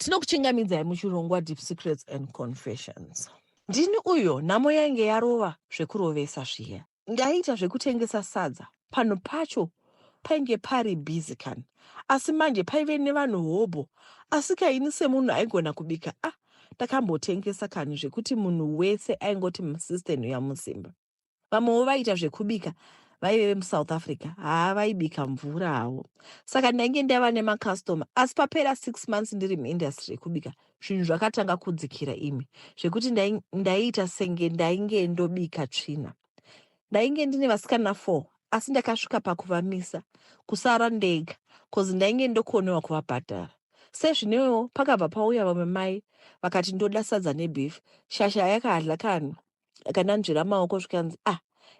Tinokuchingamidzai muchirongwa Deep Secrets and Confessions. Ndini uyo nhamo yange yarova zvekurovesa zviya. Ndaita zvekutengesa sadza. Pano pacho painge pari busy kani. Asi manje paive nevanhu hobho. Asi kaini semunhu aigona kubika. Ndakambotengesa kani zvekuti munhu wese aingoti musisiteni yamusimba. Vamwewo vaita zvekubika vaive muSouth Africa vaibika mvura havo. Saka ndainge ndava nemakastoma. Asi papera 6 months ndiri muindustry yekubika, zvinhu zvakatanga kudzikira imi zvekuti ndaiita senge ndainge ndobika tsvina. Ndainge ndine vasikana 4 asi ndakasvika pakuvamisa kusara ndega kozi ndainge ndokonewa kuvabhadhara. Sezvinewo pakabva pauya vamwe mai vakati ndoda sadza nebeef, shasha yakadla kani akananzvira maoko zvikanzi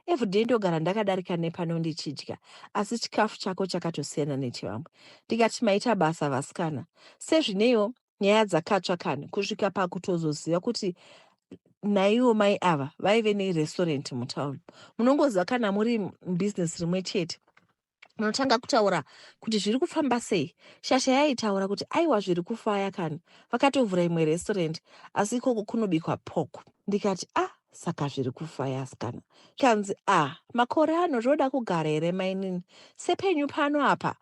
everyday ndogara ndakadarika nepano ndichidya, asi chikafu chako chakatosiyana nechevamwe. Ndikati maita basa vasikana. Sezvinewo nyaya dzakatsva kani kusvika pakutozoziva kuti naivo mai ava vaive nerestaurant mutauni. Munongoziva kana muri mubizinesi rimwe chete munotanga kutaura kuti zviri kufamba sei. Shasha yaitaura kuti aiwa zviri kufaya kani vakatovhura imwe restaurant asi ikoko kunobikwa pork. Ndikati saka zviri kufaya asikana. Kanzi makore ano zvoda kugara here mainini, sepenyu pano apa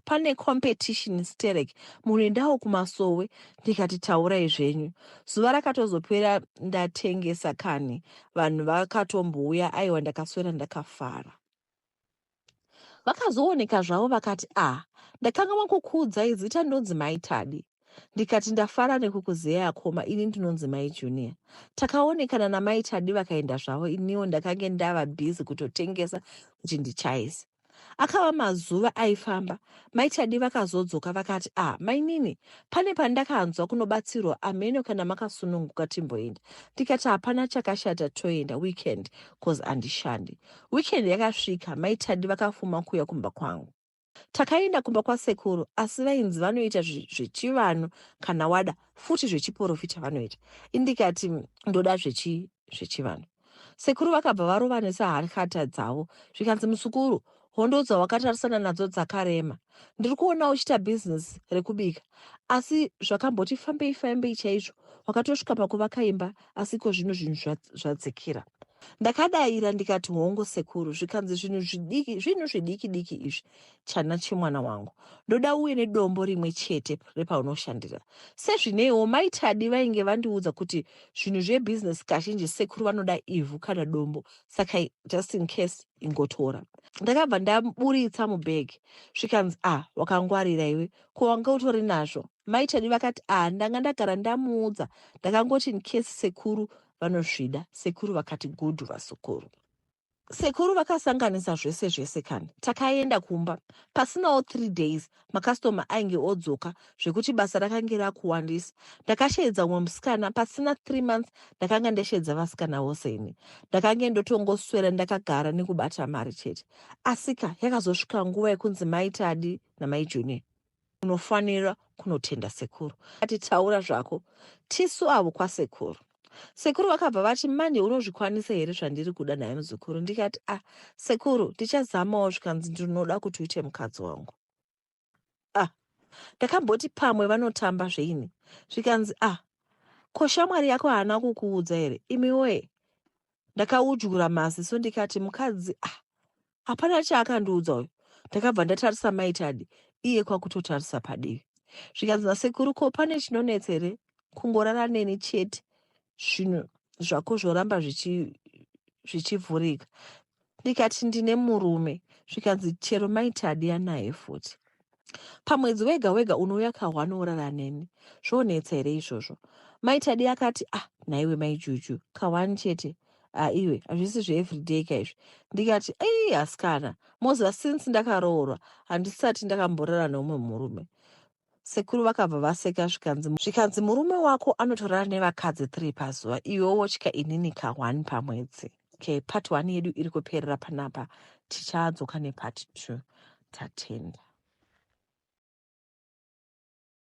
pane competition stereki, munoendawo kumasowe. Ndikati taurai zvenyu. Zuva rakatozopera ndatengesa kani, vanhu vakatombouya, aiwa ndakaswera ndakafara. Vakazooneka zvavo vakati ndakanga makukuudzai zita ndonzi Maitadi. Ndikati ndafara nekukuziya akoma, ini ndinonzi Mai Junior. Takaonekana naMaitadi vakaenda zvavo, iniwo ndakange ndava bhizi kutotengesa kuti ndichaisa. Akava mazuva aifamba, Maitadi vakazodzoka vakati mainini pane pandakanzwa kunobatsirwa ameno kana makasununguka timboenda. Ndikati hapana chakashata, toenda weekend cause handishandi. Weekend yakasvika, Maitadi vakafuma kuuya kumba kwangu. Takaenda kumba kwasekuru, asi vainzi vanoita zvechivanhu kana wada, futi zvechiprofita vanoita. Indikati ndoda zvechivanhu. Sekuru vakabva varovanisa hakata dzavo. Zvikanzi musukuru, hondo dzawakatarisana nadzo dzakarema. Ndiri kuona uchiita bhizinesi rekubika, asi zvakamboti fambei chaizvo. Wakatosvika pakuvaka imba, asi ko zvino zvinhu zvadzikira. Ndakadayira ndikati hongu sekuru, zvikanzi zvinhu zvidiki izvi chana chemwana wangu. Ndoda uye nedombo rimwe chete repaunoshandira. Sezvinewo Maitadi vainge vandiudza kuti zvinhu zvebhizinesi kazhinji sekuru vanoda ivhu kana dombo, saka just in case ingotora. Ndakabva ndaburitsa mubhegi. Zvikanzi wakangwarira iwe, ko wanga utori nazvo? Maitadi vakati ndanga ndagara ndamuudza, ndakangoti in case sekuru vanozvida. Sekuru vakati gudhu vasukuru. Sekuru vakasanganisa zvese kani. Takaenda kumba. Pasinawo 3 days, makastoma ainge odzoka zvekuti basa rakange rakuwandisa. Ndakashedza umwe musikana. Pasina 3 months ndakanga ndeshedza vasikana vose ini. Ndakange ndotongoswera ndakagara nekubata mari chete. Asika yakazosvika nguva yekunzi Maitadi naMai Junior, unofanira kunotenda sekuru. Ati taura zvako, tisu avo kwasekuru. Sekuru vakabva vati manje unozvikwanisa here zvandiri kuda naye muzukuru. Ndikati sekuru ndichazamawo, zvikanzi ndinoda kuti uite mukadzi wangu. Ndakamboti pamwe vanotamba zveini. Zvikanzi ko shamwari yako haana kukuudza here? Imi woye, ndakaudyura maziso ndikati mukadzi hapana chaakandiudza uyu. Ndakabva ndatarisa Maitadi, iye kwakutotarisa padivi. Zvikanzi nasekuru, ko pane chinonetsa here? Kungorara neni chete, zvinhu zvako zvoramba zvichivhurika. Ndikati ndine murume. Zvikanzi chero Maitadi anaye futi. Pamwedzi wega unouya ka1 urara neni. Zvonetsa here izvozvo? Maitadi akati naiwe Maijuju, ka1 chete. Iwe hazvisi zveeveryday kaizvi. Ndikati asikana, moziva since ndakaroorwa handisati ndakamborara neumwe murume. Sekuru vakabva vaseka zvikanzi murume wako anotorara nevakadzi 3 pazuva, iwewo tyika inini ka1 pamwedzi. Okay, part 1 yedu iri kuperera panapa. Tichadzoka nepart 2. Tatenda.